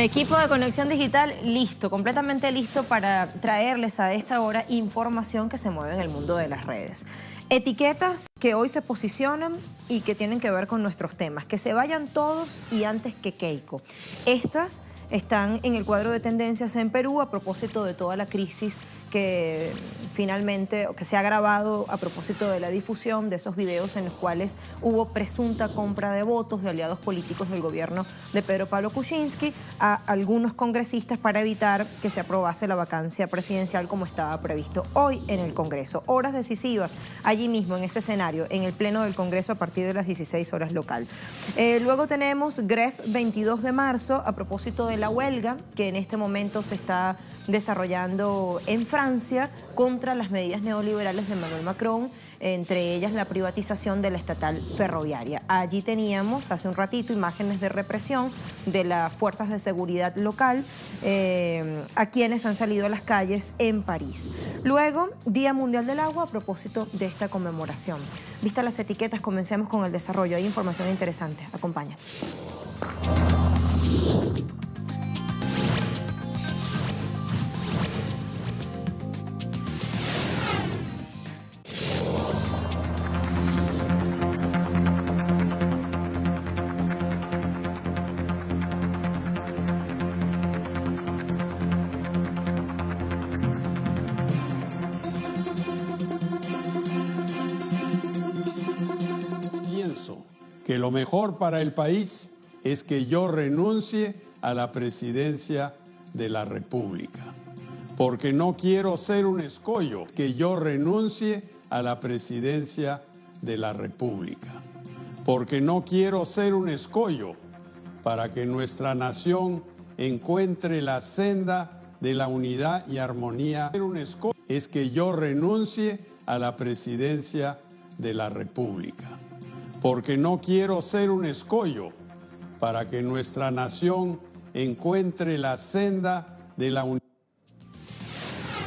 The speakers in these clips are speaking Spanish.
Equipo de Conexión Digital listo, completamente listo para traerles a esta hora información que se mueve en el mundo de las redes. Etiquetas que hoy se posicionan y que tienen que ver con nuestros temas. Que se vayan todos y antes que Keiko. Estas están en el cuadro de tendencias en Perú a propósito de toda la crisis que finalmente, o que se ha agravado a propósito de la difusión de esos videos en los cuales hubo presunta compra de votos de aliados políticos del gobierno de Pedro Pablo Kuczynski a algunos congresistas para evitar que se aprobase la vacancia presidencial como estaba previsto hoy en el Congreso. Horas decisivas allí mismo en ese escenario, en el Pleno del Congreso a partir de las 16 horas local. Luego tenemos Gref 22 de marzo a propósito de la huelga que en este momento se está desarrollando en Francia contra las medidas neoliberales de Emmanuel Macron, entre ellas la privatización de la estatal ferroviaria. Allí teníamos hace un ratito imágenes de represión de las fuerzas de seguridad local a quienes han salido a las calles en París. Luego, Día Mundial del Agua a propósito de esta conmemoración. Vistas las etiquetas, comencemos con el desarrollo. Hay información interesante. Acompaña. Que lo mejor para el país es que yo renuncie a la presidencia de la República, porque no quiero ser un escollo, que yo renuncie a la presidencia de la República, porque no quiero ser un escollo para que nuestra nación encuentre la senda de la unidad y armonía. Ser un escollo es que yo renuncie a la presidencia de la República, porque no quiero ser un escollo para que nuestra nación encuentre la senda de la unidad.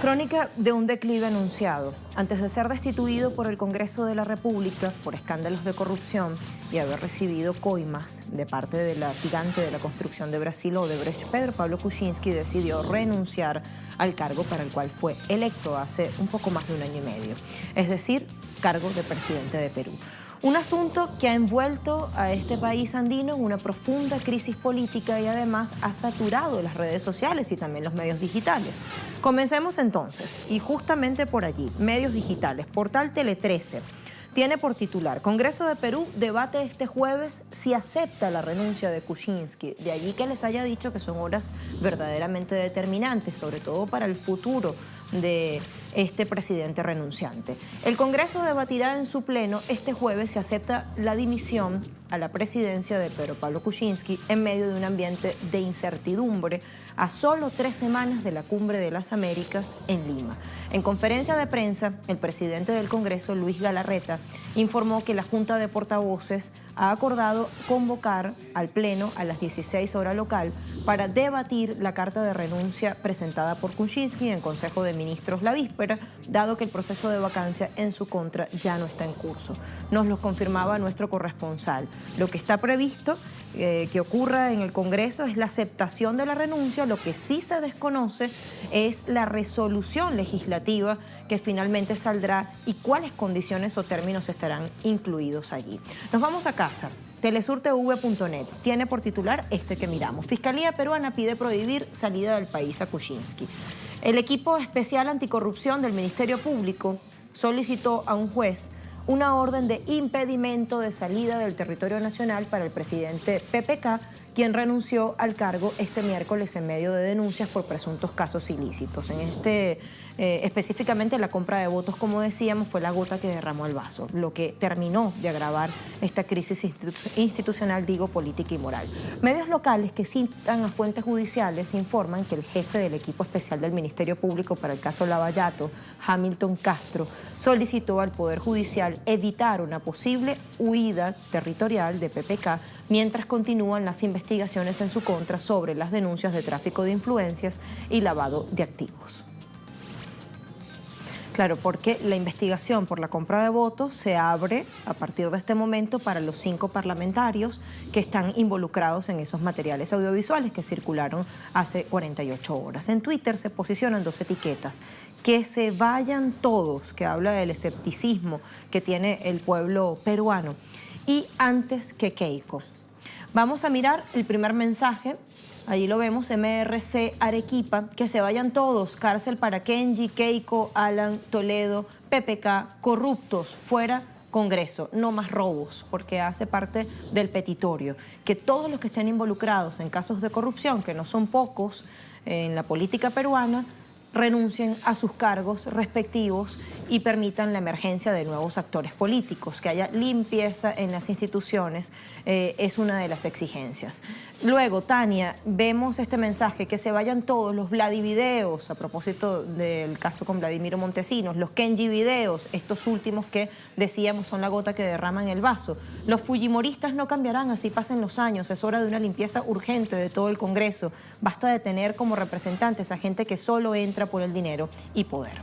Crónica de un declive anunciado. Antes de ser destituido por el Congreso de la República por escándalos de corrupción y haber recibido coimas de parte de la gigante de la construcción de Brasil, Odebrecht, Pedro Pablo Kuczynski decidió renunciar al cargo para el cual fue electo hace un poco más de un año y medio, es decir, cargo de presidente de Perú. Un asunto que ha envuelto a este país andino en una profunda crisis política y además ha saturado las redes sociales y también los medios digitales. Comencemos entonces, y justamente por allí, medios digitales, portal Tele 13, tiene por titular: Congreso de Perú debate este jueves si acepta la renuncia de Kuczynski. De allí que les haya dicho que son horas verdaderamente determinantes, sobre todo para el futuro de este presidente renunciante. El Congreso debatirá en su pleno este jueves si acepta la dimisión a la presidencia de Pedro Pablo Kuczynski en medio de un ambiente de incertidumbre a solo 3 semanas de la Cumbre de las Américas en Lima. En conferencia de prensa, el presidente del Congreso, Luis Galarreta, informó que la Junta de Portavoces ha acordado convocar al Pleno a las 16 horas local para debatir la carta de renuncia presentada por Kuczynski en Consejo de Ministros la víspera, dado que el proceso de vacancia en su contra ya no está en curso. Nos lo confirmaba nuestro corresponsal. Lo que está previsto que ocurra en el Congreso es la aceptación de la renuncia. Lo que sí se desconoce es la resolución legislativa que finalmente saldrá y cuáles condiciones o términos estarán incluidos allí. Nos vamos a casa. Telesurtv.net tiene por titular este que miramos. Fiscalía peruana pide prohibir salida del país a Kuczynski. El equipo especial anticorrupción del Ministerio Público solicitó a un juez una orden de impedimento de salida del territorio nacional para el presidente PPK, quien renunció al cargo este miércoles en medio de denuncias por presuntos casos ilícitos. Específicamente la compra de votos, como decíamos, fue la gota que derramó el vaso, lo que terminó de agravar esta crisis institucional, política y moral. Medios locales que citan a fuentes judiciales informan que el jefe del equipo especial del Ministerio Público para el caso Lavallato, Hamilton Castro, solicitó al Poder Judicial evitar una posible huida territorial de PPK mientras continúan las investigaciones en su contra sobre las denuncias de tráfico de influencias y lavado de activos. Claro, porque la investigación por la compra de votos se abre a partir de este momento para los 5 parlamentarios que están involucrados en esos materiales audiovisuales que circularon hace 48 horas. En Twitter se posicionan 2 etiquetas: que se vayan todos, que habla del escepticismo que tiene el pueblo peruano, y antes que Keiko. Vamos a mirar el primer mensaje. Allí lo vemos, MRC Arequipa: que se vayan todos, cárcel para Kenji, Keiko, Alan, Toledo, PPK, corruptos, fuera Congreso, no más robos, porque hace parte del petitorio. Que todos los que estén involucrados en casos de corrupción, que no son pocos en la política peruana, renuncien a sus cargos respectivos y permitan la emergencia de nuevos actores políticos. Que haya limpieza en las instituciones es una de las exigencias. Luego, Tania, vemos este mensaje: que se vayan todos los Vladivideos, a propósito del caso con Vladimiro Montesinos, los Kenji videos, estos últimos que decíamos son la gota que derrama en el vaso. Los fujimoristas no cambiarán, así pasen los años, es hora de una limpieza urgente de todo el Congreso. Basta de tener como representantes a gente que solo entra por el dinero y poder.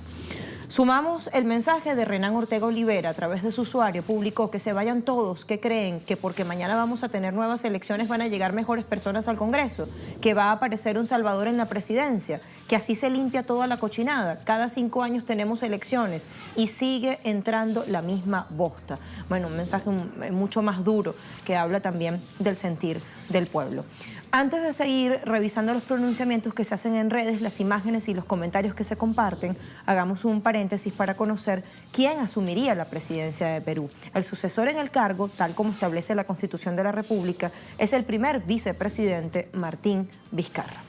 Sumamos el mensaje de Renan Ortega Olivera: a través de su usuario publicó: que se vayan todos que creen que porque mañana vamos a tener nuevas elecciones van a llegar mejores personas al Congreso, que va a aparecer un Salvador en la presidencia, que así se limpia toda la cochinada. Cada 5 años tenemos elecciones y sigue entrando la misma bosta. Bueno, un mensaje mucho más duro que habla también del sentir del pueblo. Antes de seguir revisando los pronunciamientos que se hacen en redes, las imágenes y los comentarios que se comparten, hagamos un paréntesis para conocer quién asumiría la presidencia de Perú. El sucesor en el cargo, tal como establece la Constitución de la República, es el primer vicepresidente Martín Vizcarra.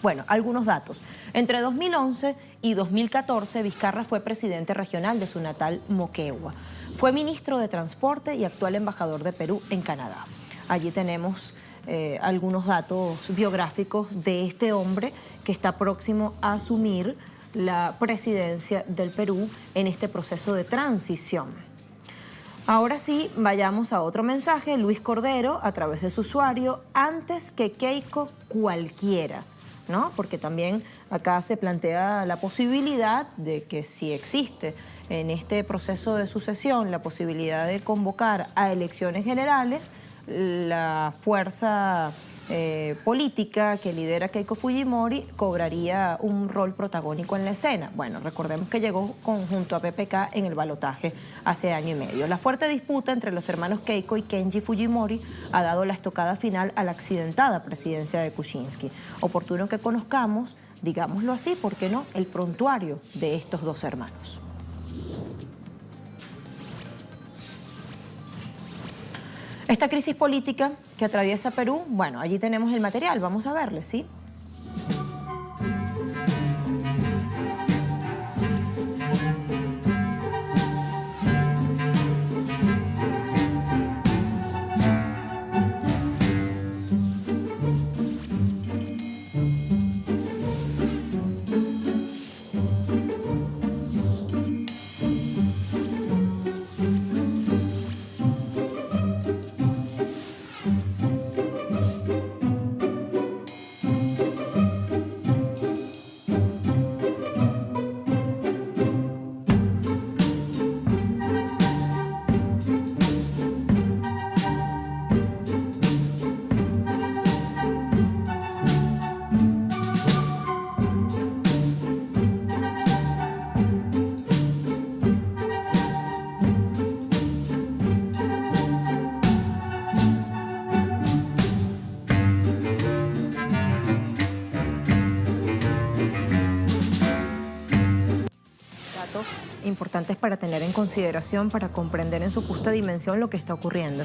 Bueno, algunos datos. Entre 2011 y 2014, Vizcarra fue presidente regional de su natal Moquegua. Fue ministro de Transporte y actual embajador de Perú en Canadá. Allí tenemos algunos datos biográficos de este hombre que está próximo a asumir la presidencia del Perú en este proceso de transición. Ahora sí, vayamos a otro mensaje. Luis Cordero, a través de su usuario: antes que Keiko cualquiera, ¿no? Porque también acá se plantea la posibilidad de que si existe en este proceso de sucesión la posibilidad de convocar a elecciones generales, la fuerza política que lidera Keiko Fujimori cobraría un rol protagónico en la escena. Bueno, recordemos que llegó junto a PPK en el balotaje hace año y medio. La fuerte disputa entre los hermanos Keiko y Kenji Fujimori ha dado la estocada final a la accidentada presidencia de Kuczynski. Oportuno que conozcamos, digámoslo así, ¿por qué no?, el prontuario de estos 2 hermanos. Esta crisis política que atraviesa Perú, bueno, allí tenemos el material, vamos a verle, ¿sí? Importantes para tener en consideración, para comprender en su justa dimensión lo que está ocurriendo.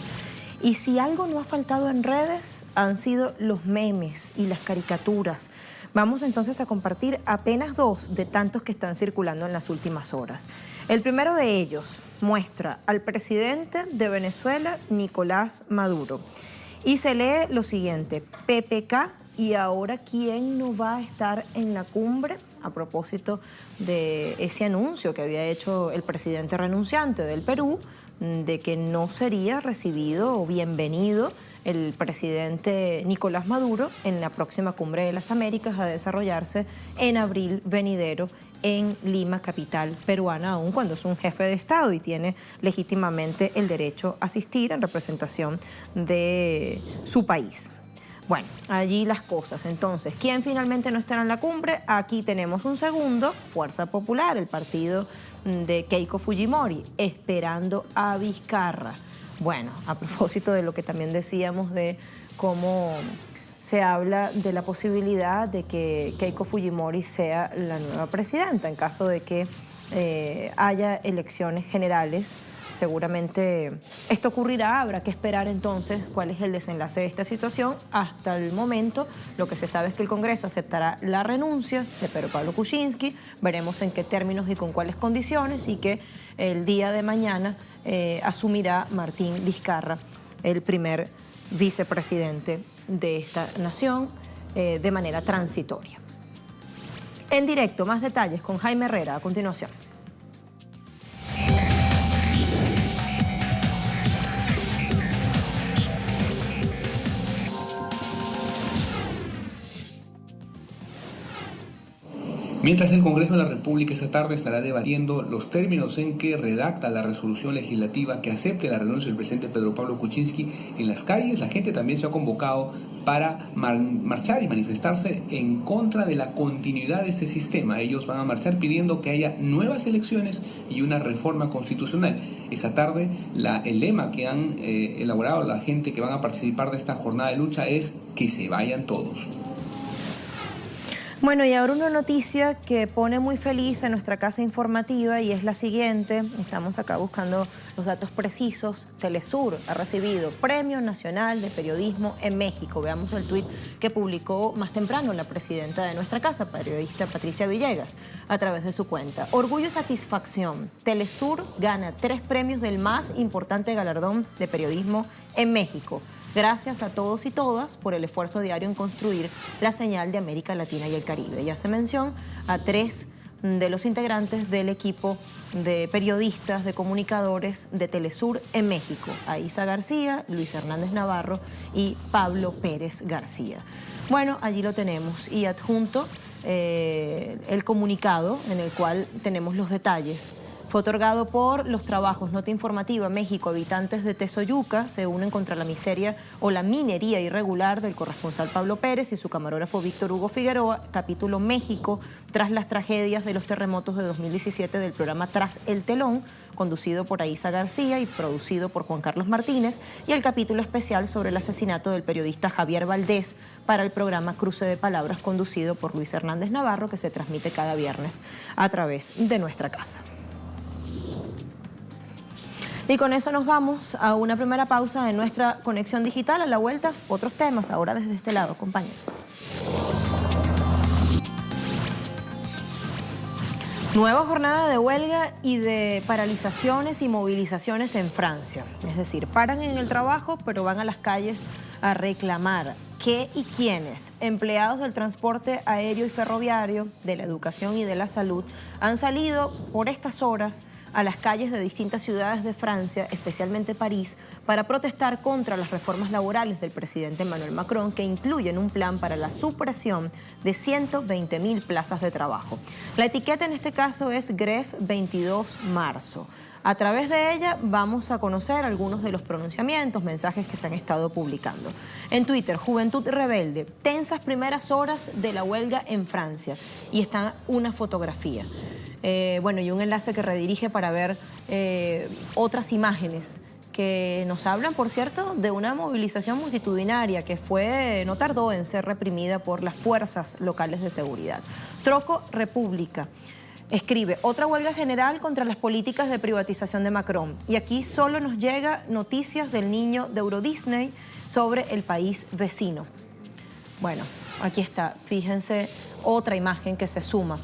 Y si algo no ha faltado en redes, han sido los memes y las caricaturas. Vamos entonces a compartir apenas 2 de tantos que están circulando en las últimas horas. El primero de ellos muestra al presidente de Venezuela, Nicolás Maduro, y se lee lo siguiente: PPK, ¿y ahora quién no va a estar en la cumbre? A propósito de ese anuncio que había hecho el presidente renunciante del Perú, de que no sería recibido o bienvenido el presidente Nicolás Maduro en la próxima Cumbre de las Américas a desarrollarse en abril venidero en Lima, capital peruana, aun cuando es un jefe de Estado y tiene legítimamente el derecho a asistir en representación de su país. Bueno, allí las cosas. Entonces, ¿quién finalmente no estará en la cumbre? Aquí tenemos un segundo, Fuerza Popular, el partido de Keiko Fujimori, esperando a Vizcarra. Bueno, a propósito de lo que también decíamos de cómo se habla de la posibilidad de que Keiko Fujimori sea la nueva presidenta en caso de que haya elecciones generales. Seguramente esto ocurrirá, habrá que esperar entonces cuál es el desenlace de esta situación. Hasta el momento lo que se sabe es que el Congreso aceptará la renuncia de Pedro Pablo Kuczynski, veremos en qué términos y con cuáles condiciones, y que el día de mañana asumirá Martín Vizcarra, el primer vicepresidente de esta nación, de manera transitoria. En directo, más detalles con Jaime Herrera a continuación. Mientras el Congreso de la República esta tarde estará debatiendo los términos en que redacta la resolución legislativa que acepte la renuncia del presidente Pedro Pablo Kuczynski, en las calles la gente también se ha convocado para marchar y manifestarse en contra de la continuidad de este sistema. Ellos van a marchar pidiendo que haya nuevas elecciones y una reforma constitucional. Esta tarde el lema que han elaborado la gente que van a participar de esta jornada de lucha es que se vayan todos. Bueno, y ahora una noticia que pone muy feliz a nuestra casa informativa y es la siguiente. Estamos acá buscando los datos precisos. Telesur ha recibido Premio Nacional de Periodismo en México. Veamos el tuit que publicó más temprano la presidenta de nuestra casa, periodista Patricia Villegas, a través de su cuenta. Orgullo y satisfacción. Telesur gana 3 premios del más importante galardón de periodismo en México. Gracias a todos y todas por el esfuerzo diario en construir la señal de América Latina y el Caribe. Ya se mencionó a 3 de los integrantes del equipo de periodistas, de comunicadores de Telesur en México: Aiza García, Luis Hernández Navarro y Pablo Pérez García. Bueno, allí lo tenemos y adjunto el comunicado en el cual tenemos los detalles. Fue otorgado por Los Trabajos, nota informativa: México, habitantes de Tezoyuca se unen contra la miseria o la minería irregular del corresponsal Pablo Pérez y su camarógrafo Víctor Hugo Figueroa. Capítulo México, tras las tragedias de los terremotos de 2017 del programa Tras el Telón, conducido por Aiza García y producido por Juan Carlos Martínez, y el capítulo especial sobre el asesinato del periodista Javier Valdés para el programa Cruce de Palabras, conducido por Luis Hernández Navarro, que se transmite cada viernes a través de nuestra casa. Y con eso nos vamos a una primera pausa en nuestra conexión digital. A la vuelta, otros temas, ahora desde este lado, compañeros. Nueva jornada de huelga y de paralizaciones y movilizaciones en Francia. Es decir, paran en el trabajo, pero van a las calles a reclamar. ¿Qué y quiénes? Empleados del transporte aéreo y ferroviario, de la educación y de la salud, han salido por estas horas a las calles de distintas ciudades de Francia, especialmente París, para protestar contra las reformas laborales del presidente Emmanuel Macron, que incluyen un plan para la supresión de 120.000 plazas de trabajo. La etiqueta en este caso es Grève 22 marzo. A través de ella vamos a conocer algunos de los pronunciamientos, mensajes que se han estado publicando. En Twitter, Juventud Rebelde, tensas primeras horas de la huelga en Francia. Y está una fotografía. Bueno, y un enlace que redirige para ver otras imágenes que nos hablan, por cierto, de una movilización multitudinaria que no tardó en ser reprimida por las fuerzas locales de seguridad. Troco República escribe: otra huelga general contra las políticas de privatización de Macron. Y aquí solo nos llega noticias del niño de Euro Disney sobre el país vecino. Bueno, aquí está, fíjense, otra imagen que se suma.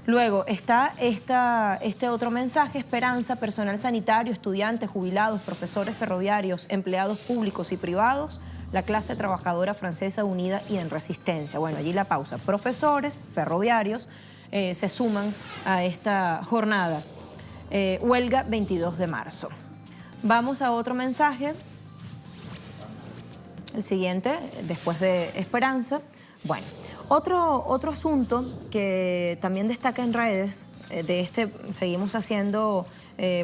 Luego está este otro mensaje: esperanza, personal sanitario, estudiantes, jubilados, profesores ferroviarios, empleados públicos y privados, la clase trabajadora francesa unida y en resistencia. Bueno, allí la pausa. Profesores, ferroviarios se suman a esta jornada. Huelga 22 de marzo. Vamos a otro mensaje. el siguiente, después de Esperanza. Bueno, otro asunto que también destaca en redes,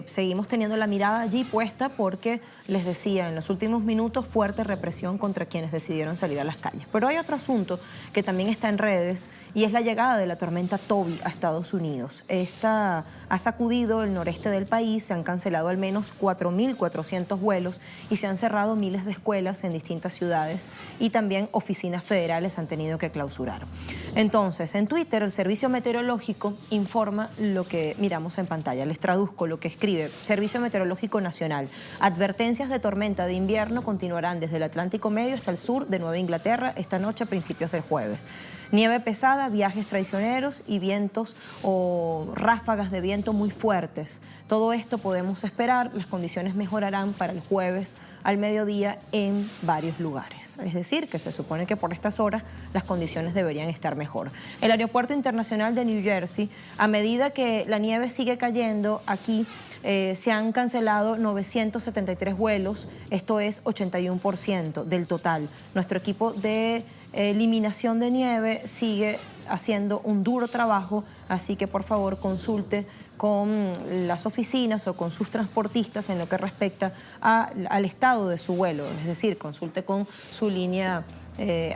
seguimos teniendo la mirada allí puesta porque, les decía, en los últimos minutos fuerte represión contra quienes decidieron salir a las calles. Pero hay otro asunto que también está en redes y es la llegada de la tormenta Toby a Estados Unidos. Esta ha sacudido el noreste del país, se han cancelado al menos 4.400 vuelos y se han cerrado miles de escuelas en distintas ciudades y también oficinas federales han tenido que clausurar. Entonces, en Twitter, el Servicio Meteorológico informa lo que miramos en pantalla. Les traduzco lo que escribe Servicio Meteorológico Nacional. Advertencias de tormenta de invierno continuarán desde el Atlántico Medio hasta el sur de Nueva Inglaterra esta noche a principios del jueves. Nieve pesada, viajes traicioneros y vientos o ráfagas de viento muy fuertes. Todo esto podemos esperar, las condiciones mejorarán para el jueves al mediodía en varios lugares. Es decir, que se supone que por estas horas las condiciones deberían estar mejor. El Aeropuerto Internacional de New Jersey, a medida que la nieve sigue cayendo aquí, se han cancelado 973 vuelos, esto es 81% del total. Nuestro equipo de eliminación de nieve sigue haciendo un duro trabajo, así que por favor consulte con las oficinas o con sus transportistas en lo que respecta al estado de su vuelo, es decir, consulte con su línea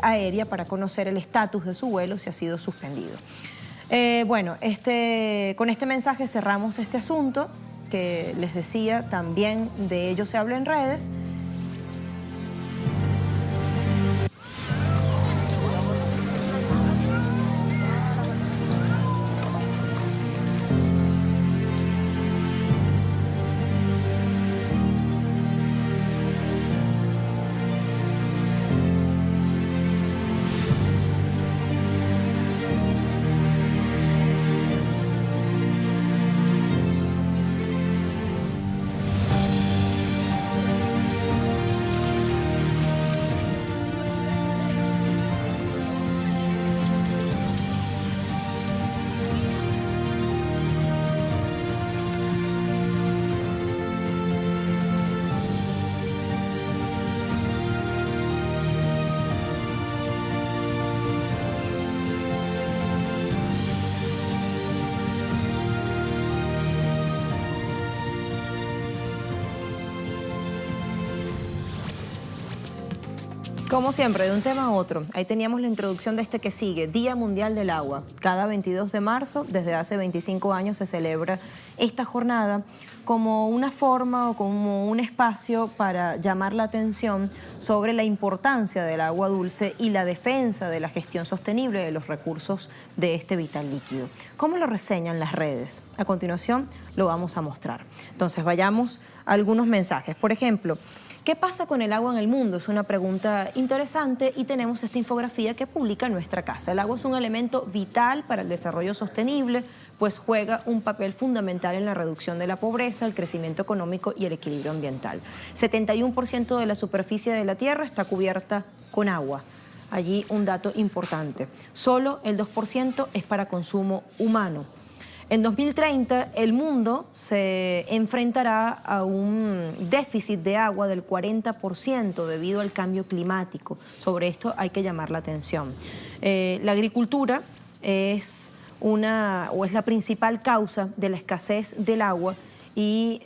aérea para conocer el estatus de su vuelo si ha sido suspendido. Bueno, con este mensaje cerramos este asunto que les decía, también de ello se habla en redes. Como siempre, de un tema a otro, ahí teníamos la introducción de este que sigue, Día Mundial del Agua. Cada 22 de marzo, desde hace 25 años, se celebra esta jornada como una forma o como un espacio para llamar la atención sobre la importancia del agua dulce y la defensa de la gestión sostenible de los recursos de este vital líquido. ¿Cómo lo reseñan las redes? A continuación lo vamos a mostrar. Entonces vayamos a algunos mensajes. Por ejemplo, ¿qué pasa con el agua en el mundo? Es una pregunta interesante y tenemos esta infografía que publica Nuestra Casa. El agua es un elemento vital para el desarrollo sostenible, pues juega un papel fundamental en la reducción de la pobreza, el crecimiento económico y el equilibrio ambiental. 71% de la superficie de la Tierra está cubierta con agua. Allí un dato importante. Solo el 2% es para consumo humano. En 2030 el mundo se enfrentará a un déficit de agua del 40% debido al cambio climático. Sobre esto hay que llamar la atención. La agricultura es la principal causa de la escasez del agua y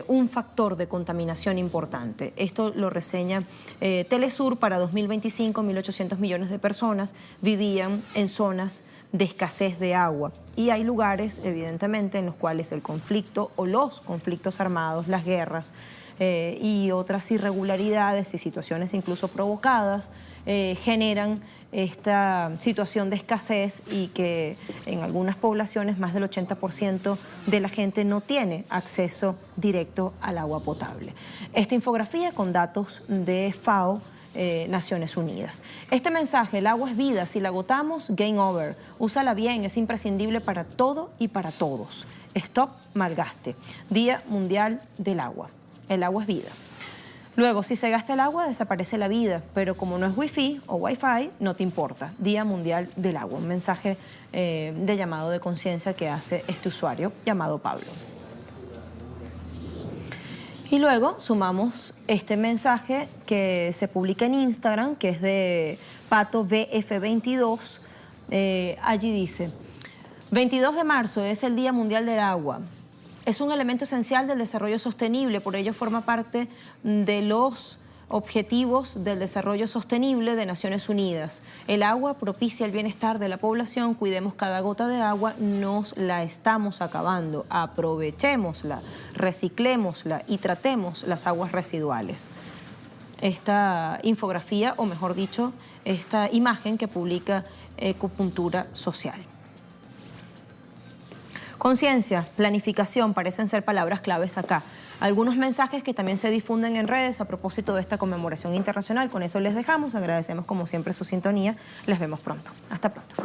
un factor de contaminación importante. Esto lo reseña Telesur. Para 2025, 1.800 millones de personas vivían en zonas de escasez de agua. Y hay lugares, evidentemente, en los cuales el conflicto o los conflictos armados, las guerras y otras irregularidades y situaciones incluso provocadas generan esta situación de escasez y que en algunas poblaciones más del 80% de la gente no tiene acceso directo al agua potable. Esta infografía con datos de FAO, Naciones Unidas. Este mensaje, el agua es vida, si la agotamos, game over. Úsala bien, es imprescindible para todo y para todos. Stop malgaste. Día Mundial del Agua. El agua es vida. Luego, si se gasta el agua, desaparece la vida, pero como no es wifi o wifi, no te importa. Día Mundial del Agua. Un mensaje de llamado de conciencia que hace este usuario llamado Pablo. Y luego sumamos este mensaje que se publica en Instagram, que es de Pato VF22. Allí dice: 22 de marzo es el Día Mundial del Agua. Es un elemento esencial del desarrollo sostenible, por ello forma parte de los Objetivos del Desarrollo Sostenible de Naciones Unidas. El agua propicia el bienestar de la población, cuidemos cada gota de agua, nos la estamos acabando, aprovechémosla, reciclémosla y tratemos las aguas residuales. Esta infografía, o mejor dicho, esta imagen que publica Ecopuntura Social. Conciencia, planificación, parecen ser palabras claves acá. Algunos mensajes que también se difunden en redes a propósito de esta conmemoración internacional. Con eso les dejamos, agradecemos como siempre su sintonía. Les vemos pronto. Hasta pronto.